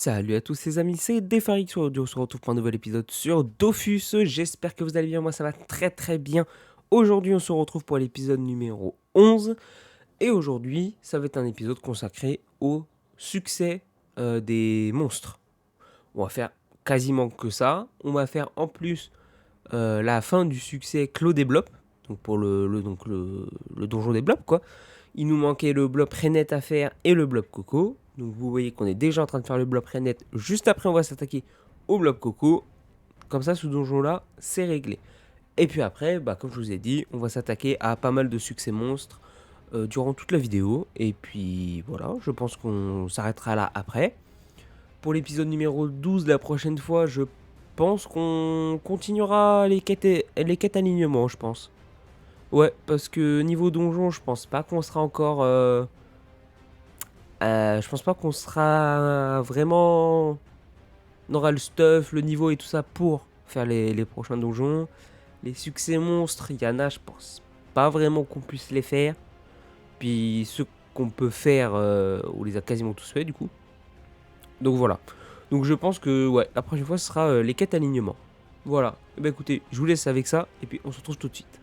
Salut à tous les amis, c'est Defarix sur Audio, on se retrouve pour un nouvel épisode sur Dofus. J'espère que vous allez bien, moi ça va très bien. Aujourd'hui on se retrouve pour l'épisode numéro 11. Et aujourd'hui ça va être un épisode consacré au succès des monstres. On va faire quasiment que ça. On va faire en plus la fin du succès Clos des Blops. Donc pour le donjon des Blops quoi. Il nous manquait le blob Renette à faire et le blob Coco. Donc vous voyez qu'on est déjà en train de faire le blob Renette. Juste après, on va s'attaquer au blob Coco. Comme ça, ce donjon-là, c'est réglé. Et puis après, comme je vous ai dit, on va s'attaquer à pas mal de succès monstres durant toute la vidéo. Et puis voilà, je pense qu'on s'arrêtera là après. Pour l'épisode numéro 12, la prochaine fois, je pense qu'on continuera les quêtes alignement, je pense. Ouais, parce que niveau donjon, je pense pas qu'on sera encore... je pense pas qu'on sera vraiment... On aura le stuff, le niveau et tout ça pour faire les prochains donjons. Les succès monstres, il y en a, je pense pas vraiment qu'on puisse les faire. Puis ceux qu'on peut faire, on les a quasiment tous fait du coup. Donc voilà. Donc je pense que ouais, la prochaine fois ce sera les quêtes alignement. Voilà. Et bah écoutez, je vous laisse avec ça et puis on se retrouve tout de suite.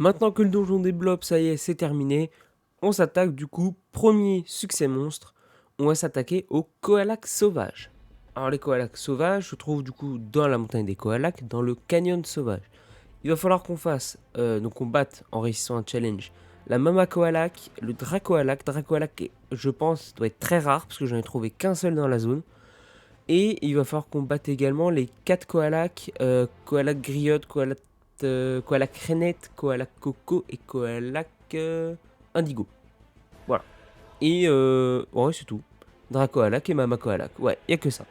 Maintenant que le donjon des blobs, ça y est, c'est terminé, on s'attaque du coup, premier succès monstre, on va s'attaquer aux koalaks sauvages. Alors les koalaks sauvages se trouvent du coup dans la montagne des koalaks, dans le canyon sauvage. Il va falloir qu'on fasse, donc on batte en réussissant un challenge, la mama koalak, le dracoalak. Dracoalak, je pense, doit être très rare parce que j'en ai trouvé qu'un seul dans la zone. Et il va falloir qu'on batte également les 4 koalaks, koalak griotte, koalak renette, koalak coco et koalak indigo. Voilà. Et ouais, c'est tout. Dracoalak et mama koalak. Ouais, y a que ça.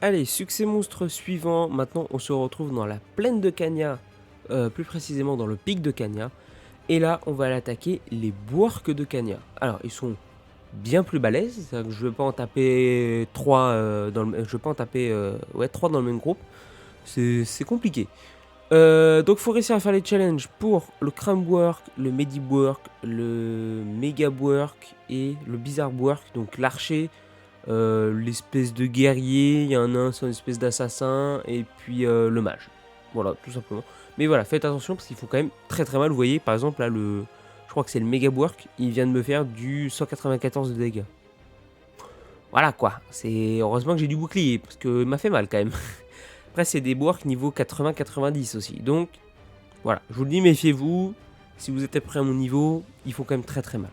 Allez, succès monstre suivant. Maintenant, on se retrouve dans la plaine de Cagna, plus précisément dans le pic de Cagna. Et là, on va aller attaquer les Bouarques de Cagna. Alors, ils sont bien plus balèzes. C'est-à-dire que je ne vais pas en taper 3 dans le, je vais pas en taper 3 dans le même groupe. C'est compliqué. Donc, il faut réussir à faire les challenges pour le Cramwork, le Mediwork, le Megawork et le Bizarrework. Donc, l'archer. L'espèce de guerrier, il y en a un, c'est une espèce d'assassin, et puis le mage. Voilà, tout simplement. Mais voilà, faites attention parce qu'ils font quand même très très mal. Vous voyez, par exemple, là, je crois que c'est le Megawork, il vient de me faire du 194 de dégâts. Voilà quoi, c'est heureusement que j'ai du bouclier parce qu'il m'a fait mal quand même. Après, c'est des Bouarques niveau 80-90 aussi. Donc, voilà, je vous le dis, méfiez-vous. Si vous êtes prêt à mon niveau, ils font quand même très très mal.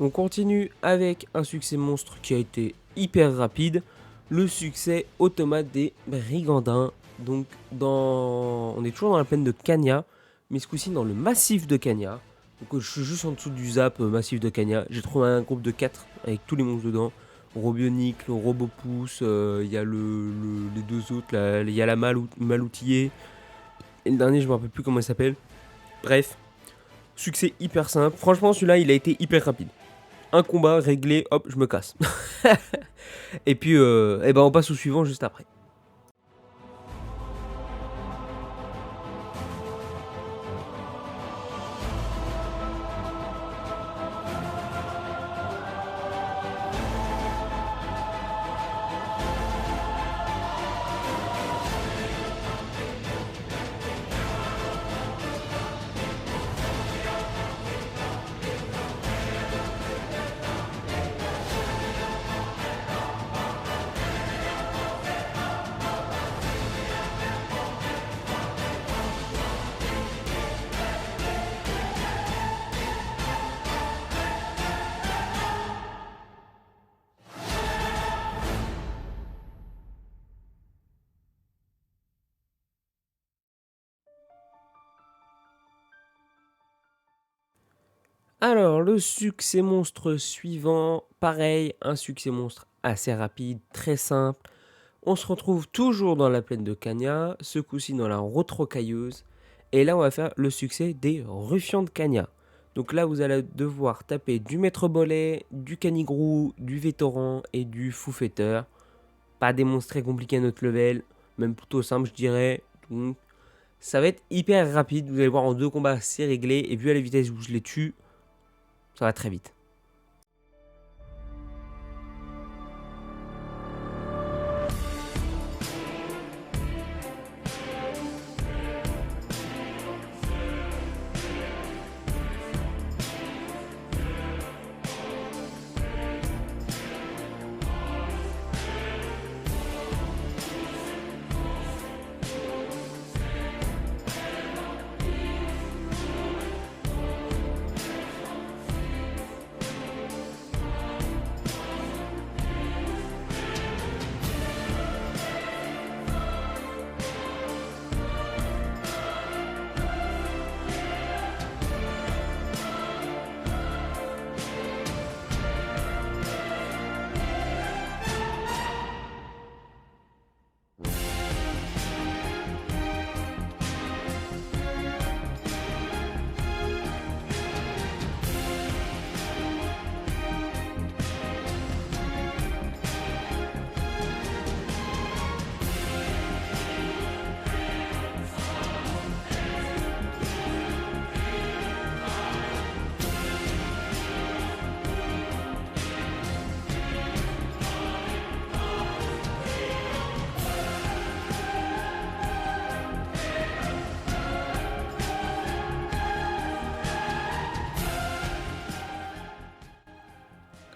On continue avec un succès monstre qui a été hyper rapide, le succès automate des Brigandins. Donc on est toujours dans la plaine de Cagna, mais ce coup-ci dans le massif de Cagna. Donc je suis juste en dessous du zap massif de Cagna. J'ai trouvé un groupe de 4 avec tous les monstres dedans. Robionic, le Robopousse, il y a les deux autres, là, il y a la Maloutillé. Et le dernier, je me rappelle plus comment il s'appelle. Bref, succès hyper simple. Franchement, celui-là, il a été hyper rapide. Un combat réglé, hop, je me casse. Et puis, eh ben, on passe au suivant juste après. Alors, le succès monstre suivant, pareil, un succès monstre assez rapide, très simple. On se retrouve toujours dans la plaine de Cagna, ce coup-ci dans la Route-Rocailleuse. Et là, on va faire le succès des Ruffians de Cagna. Donc là, vous allez devoir taper du Maître Bolet, du Canigrou, du Vétoran et du Foufetteur. Pas des monstres très compliqués à notre level, même plutôt simple, je dirais. Donc, ça va être hyper rapide. Vous allez voir en 2 combats, c'est réglé. Et vu à la vitesse où je les tue, ça va très vite.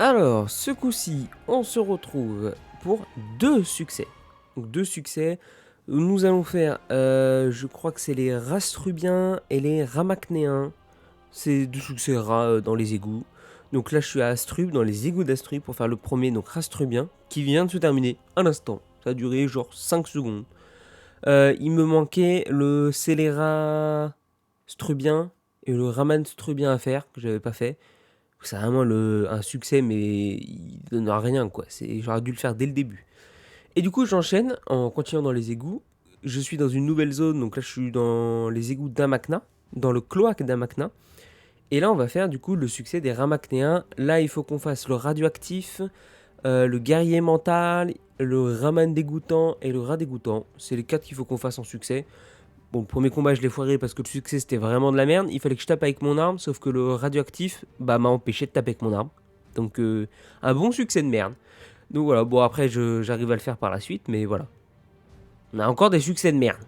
Alors, ce coup-ci, on se retrouve pour 2 succès. Donc 2 succès. Nous allons faire, je crois que c'est les Rastrubiens et les Ramacnéens. C'est 2 succès rats dans les égouts. Donc là, je suis à Astrub, dans les égouts d'Astrub, pour faire le premier, donc Rastrubien, qui vient de se terminer à l'instant. Ça a duré genre 5 secondes. Il me manquait le Scélérat Strubien et le Raman Strubien à faire, que j'avais pas fait. C'est vraiment un succès, mais il donne rien, quoi. J'aurais dû le faire dès le début. Et du coup, j'enchaîne en continuant dans les égouts. Je suis dans une nouvelle zone, donc là, je suis dans les égouts d'Amacna, dans le cloaque d'Amacna. Et là, on va faire du coup le succès des Ramacnéens. Là, il faut qu'on fasse le radioactif, le guerrier mental, le Raman dégoûtant et le rat dégoûtant. C'est les 4 qu'il faut qu'on fasse en succès. Bon, le premier combat, je l'ai foiré parce que le succès, c'était vraiment de la merde. Il fallait que je tape avec mon arme, sauf que le radioactif m'a empêché de taper avec mon arme. Donc, un bon succès de merde. Donc voilà, bon, après, j'arrive à le faire par la suite, mais voilà. On a encore des succès de merde.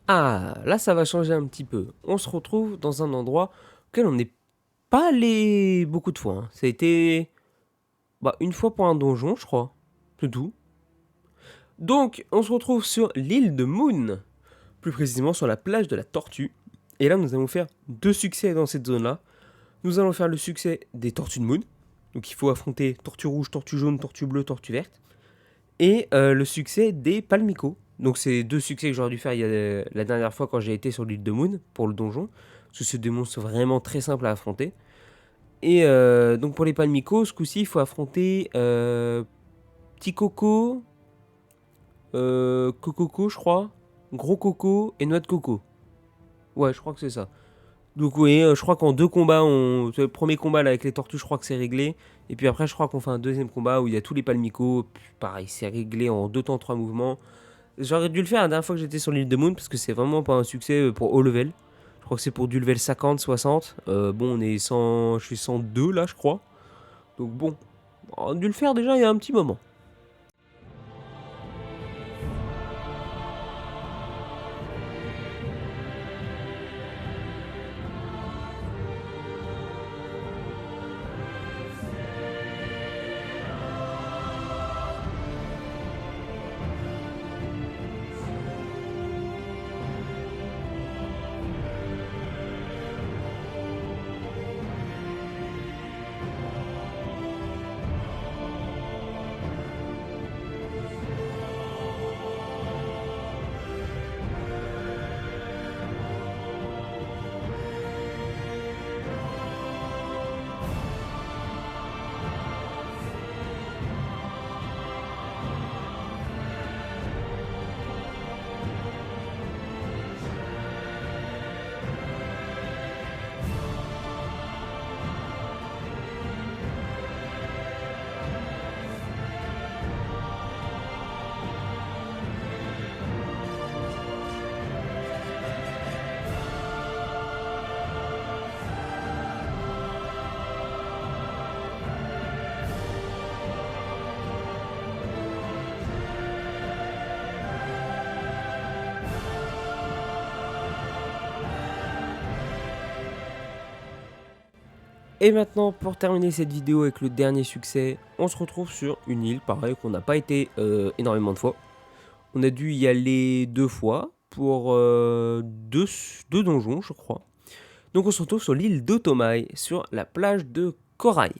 Ah, là ça va changer un petit peu. On se retrouve dans un endroit auquel on n'est pas allé beaucoup de fois, hein. Ça a été une fois pour un donjon, je crois. C'est tout. Donc, on se retrouve sur l'île de Moon, plus précisément sur la plage de la Tortue. Et là, nous allons faire 2 succès dans cette zone-là. Nous allons faire le succès des Tortues de Moon. Donc, il faut affronter Tortue rouge, Tortue jaune, Tortue bleue, Tortue verte. Et le succès des Palmicos. Donc, c'est 2 succès que j'aurais dû faire la dernière fois quand j'ai été sur l'île de Moon pour le donjon. Parce que c'est des monstres vraiment très simples à affronter. Et donc, pour les Palmicos, ce coup-ci, il faut affronter Petit Coco, Coco, je crois, Gros Coco et Noix de Coco. Ouais, je crois que c'est ça. Donc oui, je crois qu'en 2 combats, le premier combat là, avec les tortues, je crois que c'est réglé. Et puis après, je crois qu'on fait un deuxième combat où il y a tous les palmicos. Pareil, c'est réglé en 2 temps 3 mouvements. J'aurais dû le faire la dernière fois que j'étais sur l'île de Moon parce que c'est vraiment pas un succès pour haut level. Je crois que c'est pour du level 50, 60. Bon, je suis 102 là, je crois. Donc bon, on a dû le faire déjà il y a un petit moment. Et maintenant, pour terminer cette vidéo avec le dernier succès, on se retrouve sur une île, pareil, qu'on n'a pas été énormément de fois. On a dû y aller 2 fois pour 2 donjons, je crois. Donc on se retrouve sur l'île d'Otomai, sur la plage de Corail.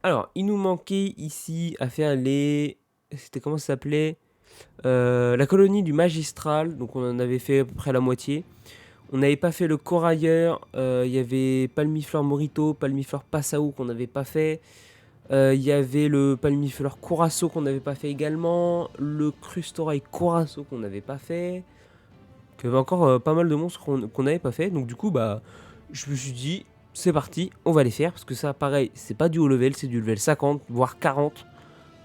Alors, il nous manquait ici à faire les... C'était comment ça s'appelait la colonie du magistral, donc on en avait fait à peu près la moitié. On n'avait pas fait le corailleur, il y avait Palmifleur Morito, Palmifleur Passao qu'on n'avait pas fait. Il y avait le Palmifleur Courasso qu'on n'avait pas fait également. Le Crustorail Courasso qu'on n'avait pas fait. Il y avait encore pas mal de monstres qu'on n'avait pas fait. Donc du coup, je me suis dit, c'est parti, on va les faire. Parce que ça, pareil, c'est pas du haut level, c'est du level 50, voire 40.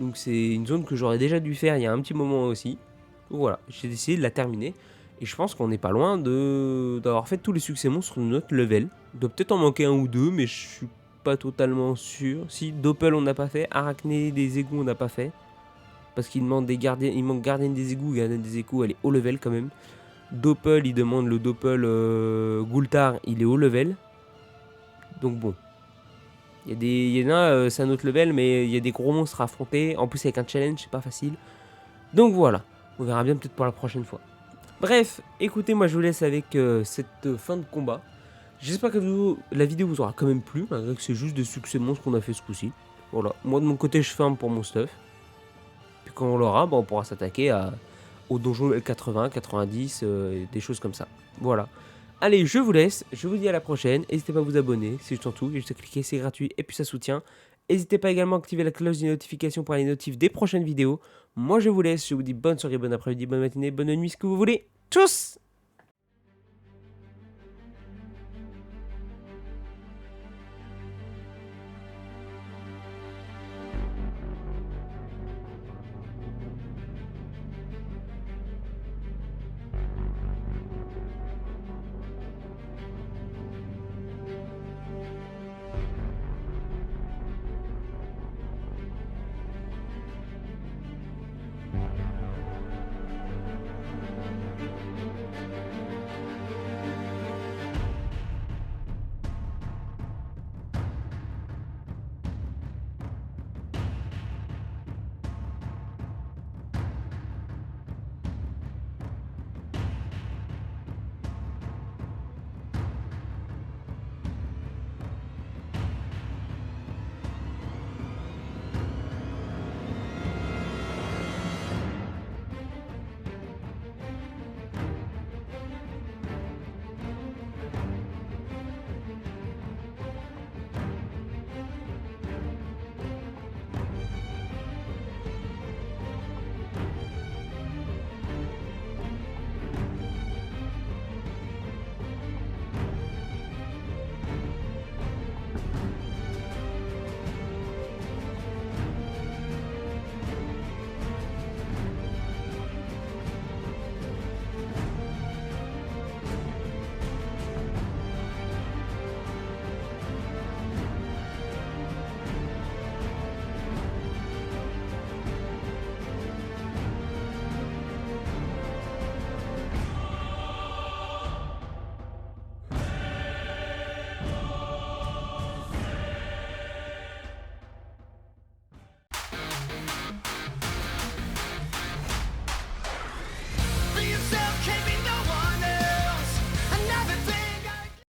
Donc c'est une zone que j'aurais déjà dû faire il y a un petit moment aussi. Donc voilà, j'ai décidé de la terminer. Et je pense qu'on n'est pas loin d'avoir fait tous les succès monstres de notre level. Il doit peut-être en manquer un ou deux, mais je suis pas totalement sûr. Si, Doppel on n'a pas fait, Arachné des égouts on n'a pas fait. Parce qu'il demande des gardiens, il manque gardienne des égouts, gardienne des égouts elle est haut level quand même. Doppel il demande le Doppel Gultar, il est haut level. Donc bon. Il y en a, c'est un autre level, mais il y a des gros monstres à affronter. En plus avec un challenge, c'est pas facile. Donc voilà, on verra bien peut-être pour la prochaine fois. Bref, écoutez, moi je vous laisse avec cette fin de combat. J'espère que la vidéo vous aura quand même plu, malgré que c'est juste des succès monstres qu'on a fait ce coup-ci. Voilà, moi de mon côté je ferme pour mon stuff. Puis quand on l'aura, on pourra s'attaquer au donjon L80, 90, des choses comme ça. Voilà. Allez, je vous laisse, je vous dis à la prochaine. N'hésitez pas à vous abonner, c'est juste en tout, juste à cliquer, c'est gratuit et puis ça soutient. N'hésitez pas également à activer la cloche des notifications pour les notifs des prochaines vidéos. Moi je vous laisse, je vous dis bonne soirée, bon après-midi, bonne matinée, bonne nuit, ce que vous voulez. Tchuss!